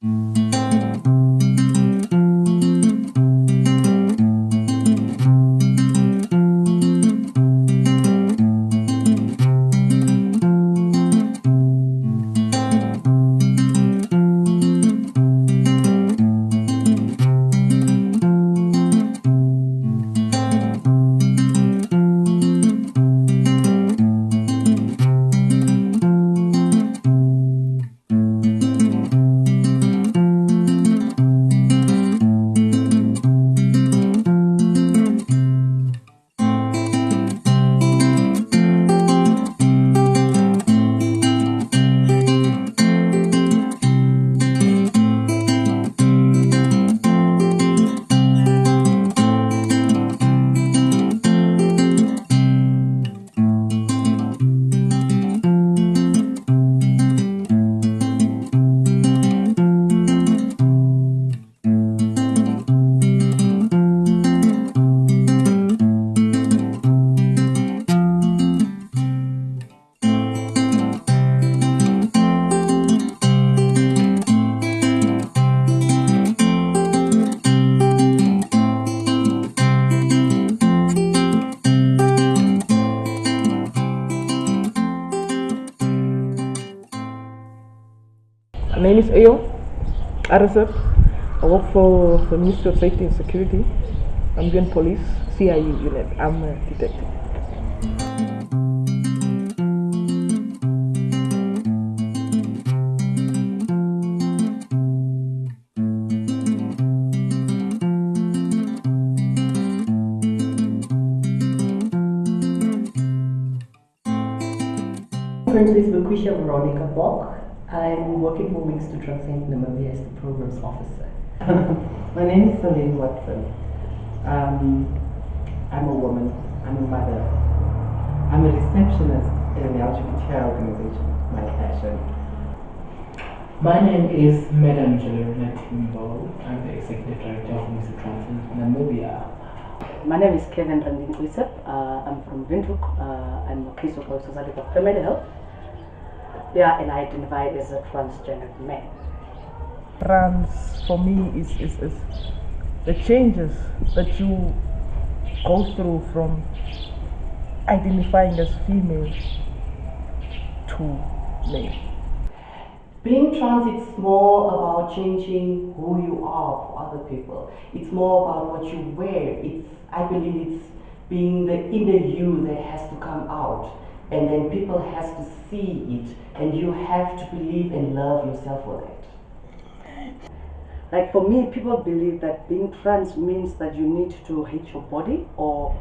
My name is Ayo Arasep. I work for the Ministry of Safety and Security. I'm UN Police, CIU unit. I'm a detective. My name is Veronica Bock. I'm working for Wings to Transgender Namibians as the Programs Officer. My name is Celine Watson. I'm a woman, I'm a mother. I'm a receptionist in an LGBTI organization, my passion. My name is Madam Jelena Timbo. I'm the Executive Director of Wings to Transgender Namibia. My name is Kevin Randin-Wisep. I'm from Windhoek. I'm a caseworker Society for Family Health. Yeah, and I identify as a transgender man. Trans for me is the changes that you go through from identifying as female to male. Being trans, it's more about changing who you are for other people. It's more about what you wear. I believe it's being the inner you that has to come out. And then people has to see it, and you have to believe and love yourself for that. Like for me, people believe that being trans means that you need to hate your body or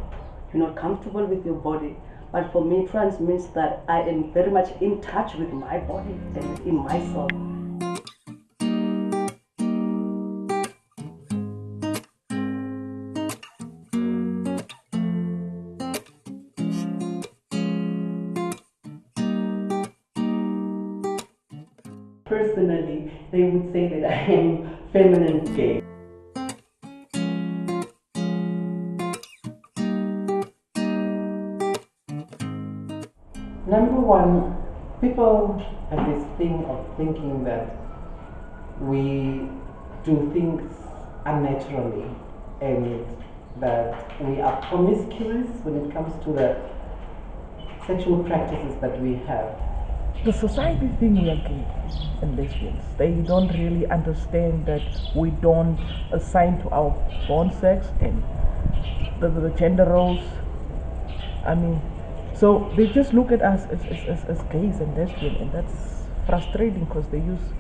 you're not comfortable with your body. But for me, trans means that I am very much in touch with my body and in myself. Personally, they would say that I am feminine gay. Number one, people have this thing of thinking that we do things unnaturally and that we are promiscuous when it comes to the sexual practices that we have. The society think we are gay and lesbians. They don't really understand that we don't assign to our born sex and the gender roles. I mean, so they just look at us as gays and lesbians, and that's frustrating because they use,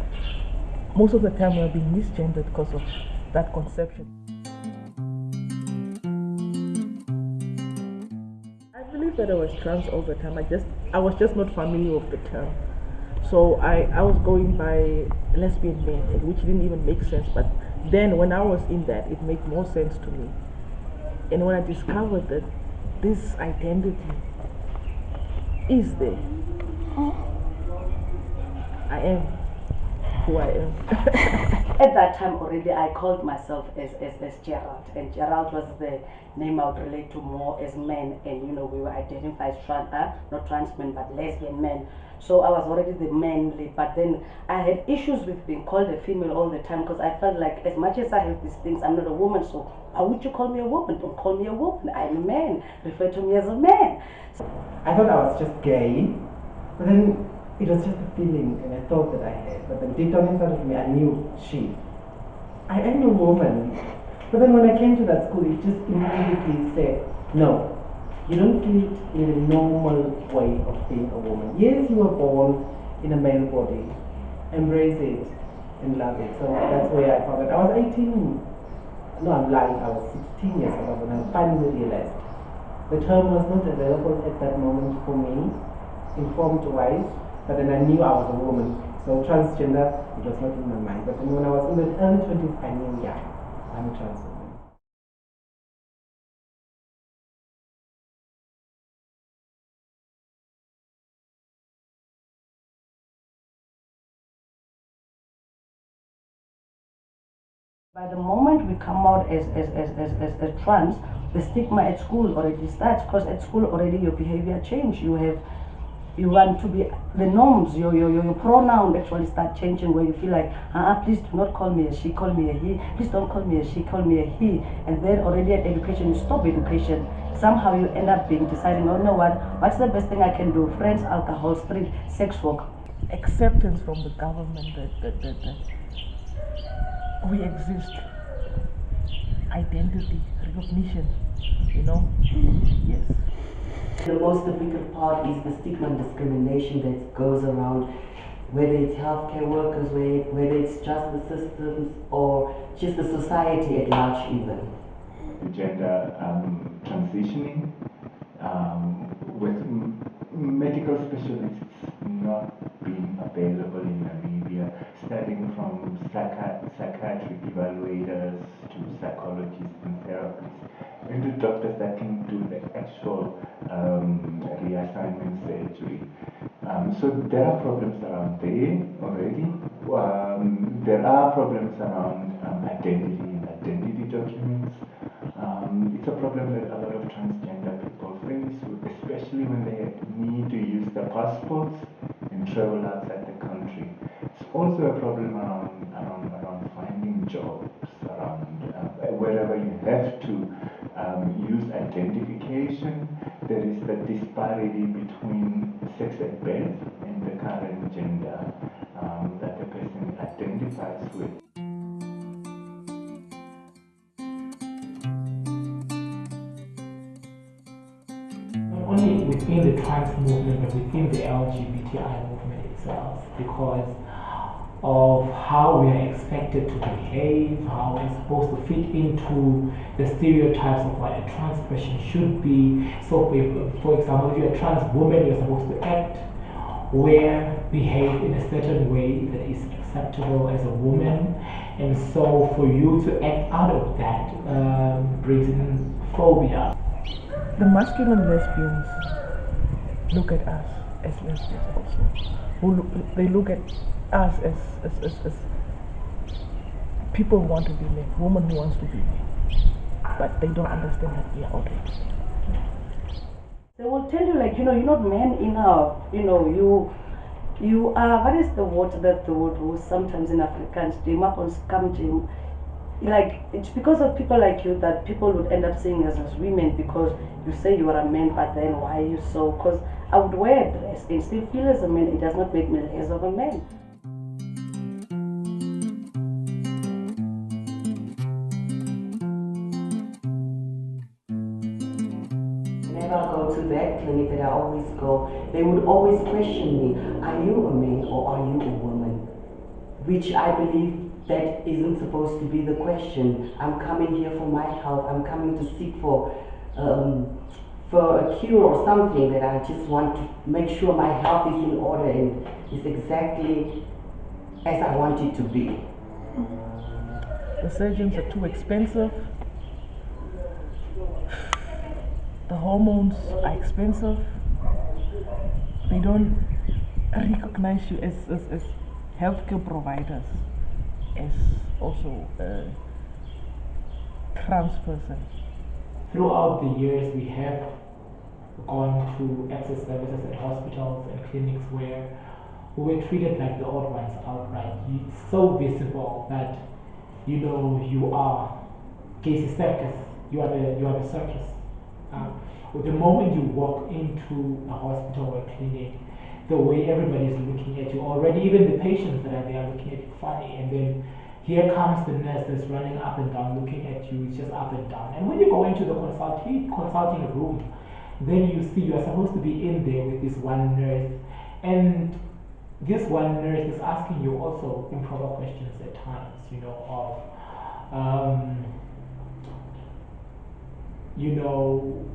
most of the time we are being misgendered because of that conception. I believe that I was trans all the time. I was just not familiar with the term. So I was going by lesbian men, which didn't even make sense. But then when I was in that, it made more sense to me. And when I discovered that this identity is there, I am who I am. At that time already I called myself as Gerald, and Gerald was the name I would relate to more as men, and we were identified as not trans men but lesbian men. So I was already the manly, but then I had issues with being called a female all the time because I felt like as much as I have these things, I'm not a woman, so why would you call me a woman? Don't call me a woman, I'm a man, refer to me as a man. I thought I was just gay, but then it was just a feeling and a thought that I had. But then deep down inside of me, I knew I am a woman. But then when I came to that school, it just immediately said, no, you don't fit in a normal way of being a woman. Yes, you were born in a male body. Embrace it and love it. So that's where I found it. I was 18. No, I'm lying. I was 16 years old when I finally realized the term was not available at that moment for me, informed-wise, but then I knew I was a woman. So transgender, it was not in my mind. But then when I was in the early 20s, I knew, yeah, I'm a trans woman. By the moment we come out as trans, the stigma at school already starts, because at school already your behavior change. You want to be the norms, your pronoun actually start changing, where you feel like, please do not call me a she, call me a he, please don't call me a she, call me a he. And then already at education, you stop education. Somehow you end up deciding, oh no, what's the best thing I can do? Friends, alcohol, street, sex work. Acceptance from the government that we exist, identity, recognition, yes. The most difficult part is the stigma and discrimination that goes around, whether it's healthcare workers, whether it's just the systems or just the society at large even. Gender transitioning with medical specialists not being available in Namibia, starting from psychiatric evaluators to psychologists and therapists, and to doctors that can do the actual reassignment surgery. So there are problems around there already. There are problems around identity and identity documents. It's a problem that a lot of transgender people face, especially when they need to use their passports and travel outside the country. It's also a problem around finding jobs, around wherever you have to use identification. There is the disparity between sex at birth and the current gender that the person identifies with. Not only within the trans movement, but within the LGBTI movement itself, because of how we are expected to behave, how we're supposed to fit into the stereotypes of what a trans person should be. So, for example, if you're a trans woman, you're supposed to act, wear, behave in a certain way that is acceptable as a woman. And so, for you to act out of that brings in phobia. The masculine lesbians look at us as lesbians also. They look at us as people who want to be men, women who wants to be men, but they don't understand that we are already. They will tell you like, you're not man enough, you are, what is the word that the word was sometimes in Afrikaans, like, it's because of people like you that people would end up seeing us as women, because you say you are a man, but then why are you so? Because I would wear a dress and still feel as a man. It does not make me less of a man. Whenever I go to that clinic that I always go, they would always question me, are you a man or are you a woman? Which I believe that isn't supposed to be the question. I'm coming here for my health. I'm coming to seek for a cure or something, that I just want to make sure my health is in order and is exactly as I want it to be. The surgeons are too expensive. The hormones are expensive. They don't recognize you as healthcare providers. as also a trans person? Throughout the years, we have gone to access services at hospitals and clinics where we were treated like the odd ones outright. It's so visible that you are Casey Circus. You are the circus. The moment you walk into a hospital or a clinic, the way everybody is looking at you, already even the patients that are there looking at you funny, and then here comes the nurse that's running up and down looking at you, it's just up and down. And when you go into the consulting room, then you see you are supposed to be in there with this one nurse, and this one nurse is asking you also improper questions at times, um, you know,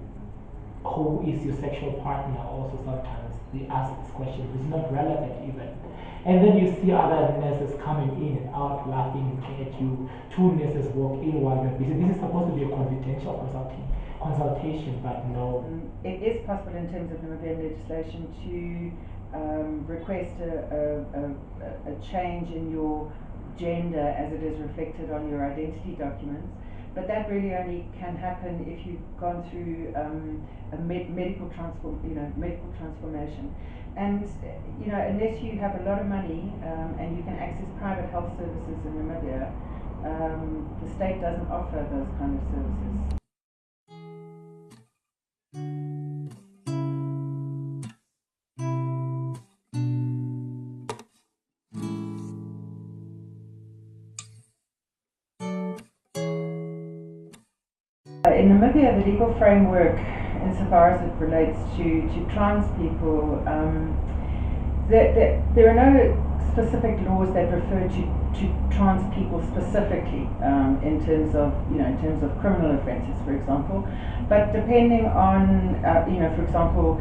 who is your sexual partner? Also, sometimes they ask this question, it's not relevant even. And then you see other nurses coming in and out, laughing, looking at you. Two nurses walk in while you're busy. This is supposed to be a confidential consultation, but no. It is possible in terms of Namibian legislation to request a change in your gender as it is reflected on your identity documents. But that really only can happen if you've gone through a medical transformation. And unless you have a lot of money and you can access private health services in Namibia, the state doesn't offer those kind of services. In Namibia, the legal framework, insofar as it relates to trans people, there are no specific laws that refer to trans people specifically in terms of criminal offences, for example. But depending on, for example,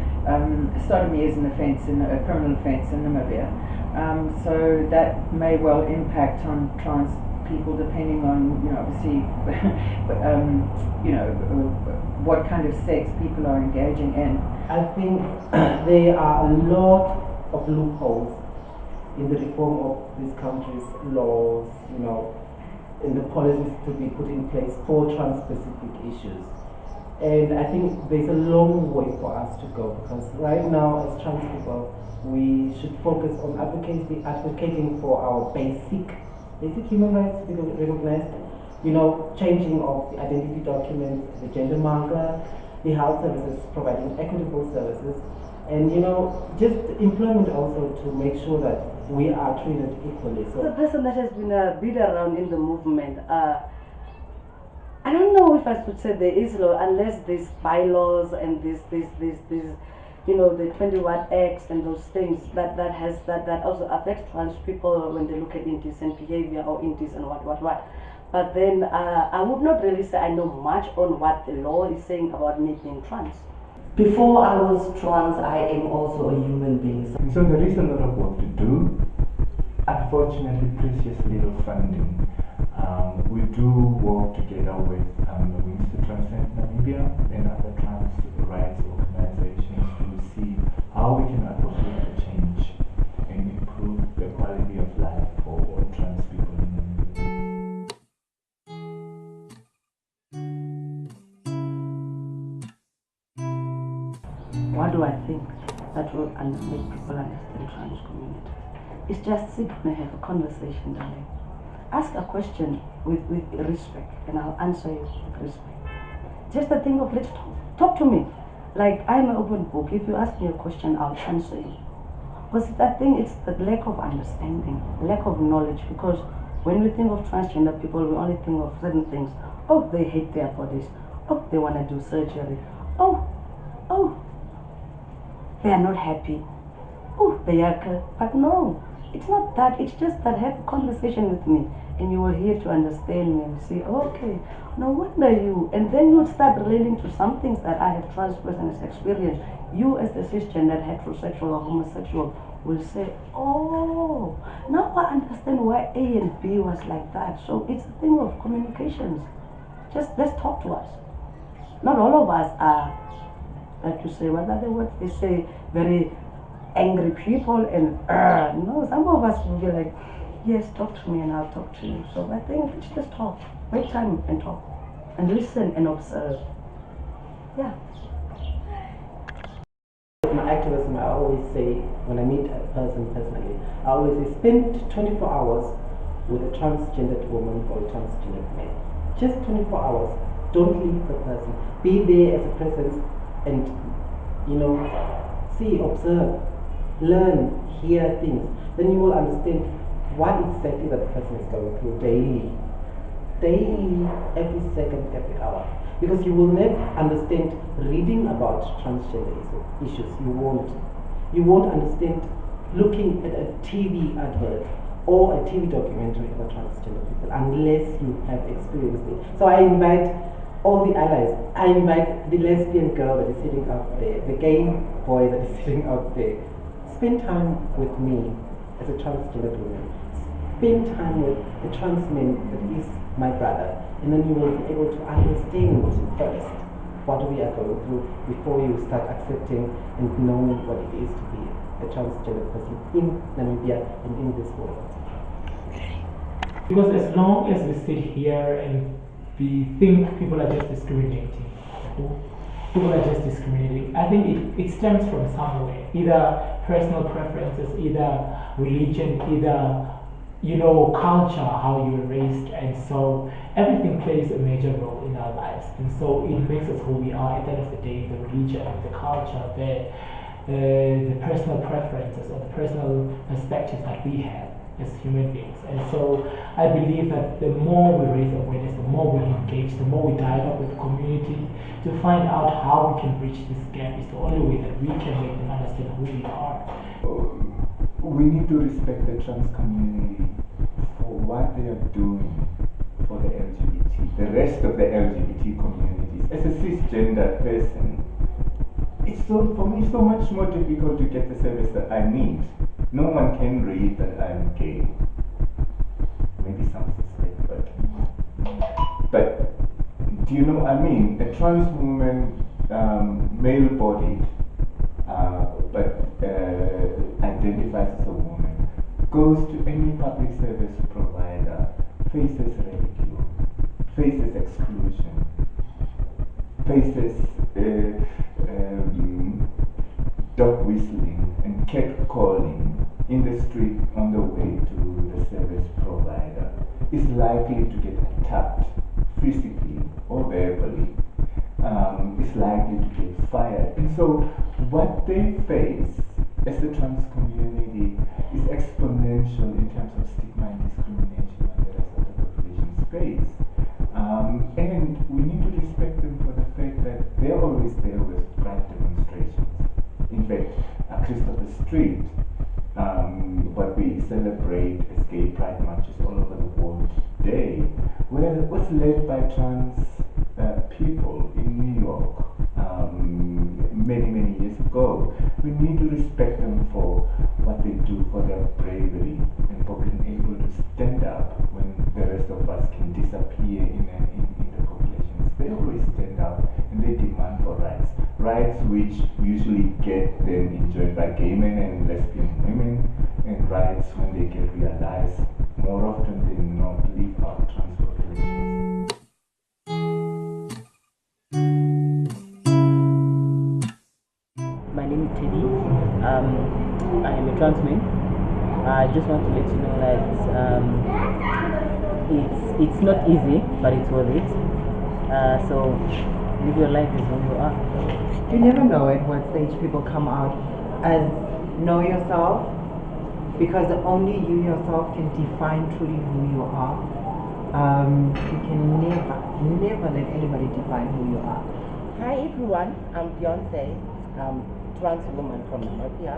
sodomy is a criminal offence in Namibia, so that may well impact on trans people depending on obviously what kind of sex people are engaging in. I think there are a lot of loopholes in the reform of this country's laws, in the policies to be put in place for trans-specific issues. And I think there's a long way for us to go, because right now as trans people, we should focus on advocating for our basic human rights to be recognized, changing of the identity documents, the gender marker, the health services, providing equitable services, and just employment also to make sure that we are treated equally. So the person that has been a bit around in the movement, I don't know if I should say there is law, unless these bylaws and these the 21 Acts and those things that also affect trans people when they look at indecent behavior or indecent what. But then I would not really say I know much on what the law is saying about me being trans. Before I was trans, I am also a human being. So there is a lot of work to do. Unfortunately, precious little funding. We do work together with Transgender Namibia and other trans rights organizations to see how we can advocate for change and improve the quality of life for all trans people in Namibia. What do I think that will make people understand trans communities? It's just sit and have a conversation, darling. Ask a question with respect, and I'll answer you with respect. Just a thing of let's talk to me. Like I'm an open book. If you ask me a question, I'll answer you. Because that thing, it's the lack of understanding, lack of knowledge. Because when we think of transgender people, we only think of certain things. Oh, they hate their bodies. Oh, they want to do surgery. Oh, they are not happy. Oh, they are. But no, it's not that. It's just that have a conversation with me, and you will hear to understand me and say, okay, no wonder you. And then you start relating to some things that I have trans person has experienced. You as the cisgender, heterosexual or homosexual will say, oh, now I understand why A and B was like that. So it's a thing of communications. Just let's talk to us. Not all of us are, like you say, what are the words they say, very angry people and no, some of us will be like, yes, talk to me and I'll talk to you. So I think we should just talk, wait time and talk, and listen and observe. Yeah. My activism, I always say, when I meet a person personally, I always say, spend 24 hours with a transgendered woman or a transgendered man. Just 24 hours. Don't leave the person. Be there as a presence and, see, observe, learn, hear things. Then you will understand what exactly that person is going through daily. Daily, every second, every hour. Because you will never understand reading about transgender issues. You won't. You won't understand looking at a TV advert or a TV documentary about transgender people unless you have experienced it. So I invite all the allies. I invite the lesbian girl that is sitting out there, the gay boy that is sitting out there. Spend time with me as a transgender woman. Spend time with a trans man that is my brother, and then you will be able to understand first what we are going through before you start accepting and knowing what it is to be a transgender person in Namibia and in this world. Because as long as we sit here and we think people are just discriminating, I think it stems from somewhere, either personal preferences, either religion, either culture, how you were raised, and so everything plays a major role in our lives, and so it makes us who we are. At the end of the day, the religion, the culture, the personal preferences or the personal perspectives that we have as human beings. And so I believe that the more we raise awareness, the more we engage, the more we dialogue with the community to find out how we can bridge this gap is the only way that we can make them understand who we are. We need to respect the trans community for what they are doing for the LGBT, the rest of the LGBT communities. As a cisgender person, for me so much more difficult to get the service that I need. No one can read that I'm gay. Maybe some suspect, but do you know what I mean? A trans woman, male-bodied, but identifies as a woman, goes to any public service provider, faces ridicule, faces exclusion, faces dog whistling and cat calling in the street on the way to the service provider, is likely to get attacked physically or verbally, is likely to get fired. And so what they face as the trans community is exponential in terms of stigma and discrimination on the rest of the population's face. And we need to respect them for the fact that they're always there with pride demonstrations. In fact, Christopher Street, what we celebrate as gay pride marches all over the world today, was led by trans people in New York many years ago. We need to respect them for what they do, for their bravery, and for being able to stand up when the rest of us can disappear in the populations. They always stand up and they demand for rights which usually get them enjoyed by gay men and lesbian women, and rights when they get realized more often than not leave out trans populations. My name is Teddy. I am a trans man. I just want to let you know that it's not easy, but it's worth it. So live your life as who you are. You never know at what stage people come out as know yourself, because only you yourself can define truly who you are. You can never let anybody define who you are. Hi everyone, I'm Beyonce, trans woman from Namibia.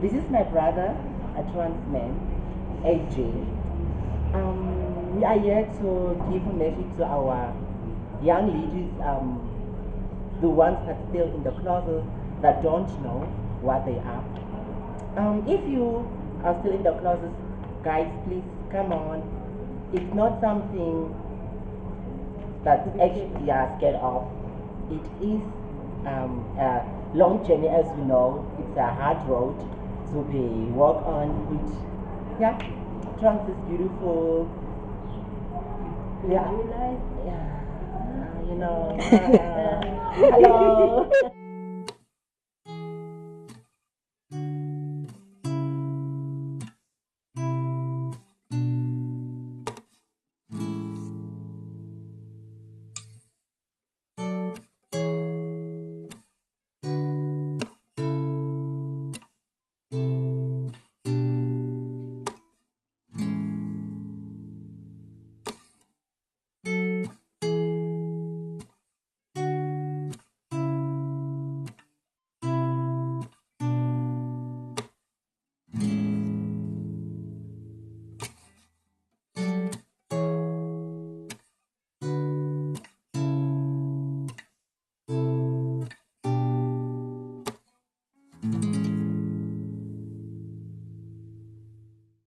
This is my brother, a trans man, AJ. We are here to give a message to our young ladies, the ones that are still in the closet, that don't know what they are. If you are still in the closet, guys, please come on. It's not something that actually are scared of. It is a long journey, as you know. It's a hard road to be walked on with Yeah, trans is beautiful. Yeah. You like? Yeah. You know. Hello.